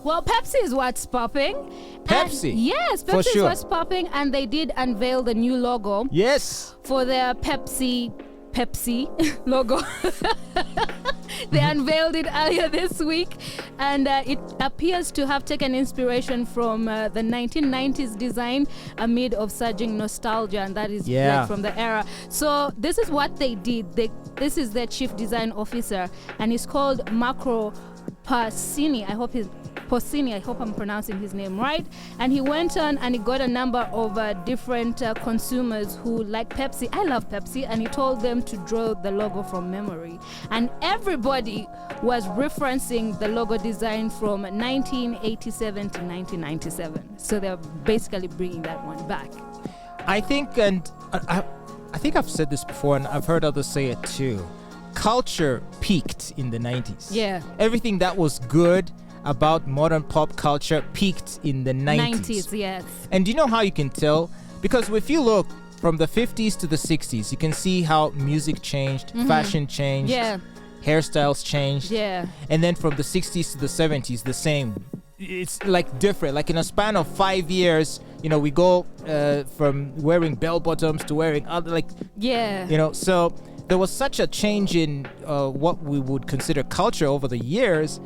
Well, Pepsi is what's popping. Pepsi? Yes, For Pepsi is sure. what's popping, and they did unveil the new logo Yes. for their Pepsi logo. They unveiled it earlier this week, and it appears to have taken inspiration from the 1990s design amid of surging nostalgia, and that is Yeah. like from the era. So this is what they did. This is their chief design officer, and he's called Marco Porcini. Porcini, I hope I'm pronouncing his name right. And he went on and he got a number of different consumers who like Pepsi. I love Pepsi. And he told them to draw the logo from memory. And everybody was referencing the logo design from 1987 to 1997. So they're basically bringing that one back. I think, and I think I've said this before, and I've heard others say it too. Culture peaked in the 90s. Yeah. Everything that was good about modern pop culture peaked in the 90s. Yes. And do you know how you can tell? Because if you look from the 50s to the 60s, you can see how music changed, fashion changed, Yeah. hairstyles changed. Yeah. And then from the 60s to the 70s, the same. It's like different. Like in a span of 5 years, we go from wearing bell bottoms to wearing other, like, Yeah. so there was such a change in what we would consider culture over the years.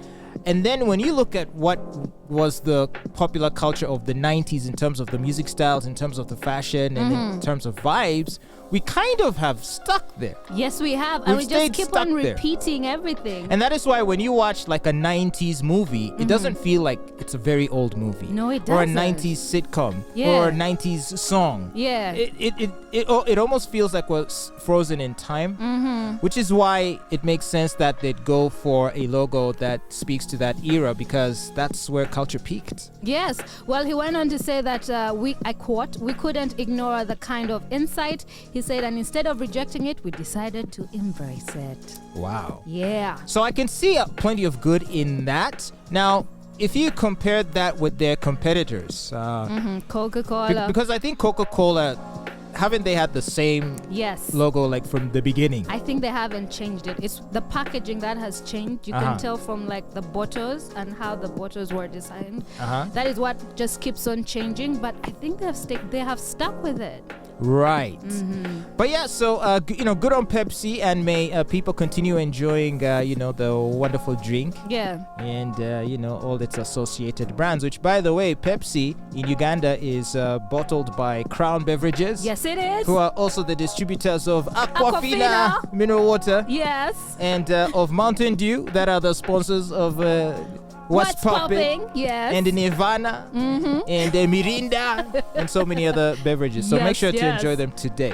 And then when you look at what was the popular culture of the 90s in terms of the music styles, in terms of the fashion, and in terms of vibes, we kind of have stuck there. Yes, we have. And we We've just stayed keep stuck on there. repeating everything. And that is why when you watch like a 90s movie, it doesn't feel like it's a very old movie. No, it Or a doesn't. 90s sitcom. Yeah. Or a 90s song. Yeah. It almost feels like we're frozen in time, which is why it makes sense that they'd go for a logo that speaks to that era, because that's where culture peaked. Yes. Well, he went on to say that I quote, "We couldn't ignore the kind of insight." He said, and instead of rejecting it, we decided to embrace it. Wow. Yeah. So I can see plenty of good in that. Now, if you compared that with their competitors, Coca-Cola. because I think Coca-Cola, haven't they had the same Yes. logo like from the beginning? I think they haven't changed it. It's the packaging that has changed. You can tell from like the bottles and how the bottles were designed. That is what just keeps on changing. But I think they have stuck with it. Right. But yeah, so good on Pepsi, and may people continue enjoying the wonderful drink Yeah. and all its associated brands, which, by the way, Pepsi in Uganda is bottled by Crown Beverages. Yes, it is. Who are also the distributors of Aquafina Aquafina. mineral water Yes. and of Mountain Dew, that are the sponsors of What's Popping, Yes. and Nirvana, and Mirinda, and so many other beverages. So Yes, make sure to yes. enjoy them today.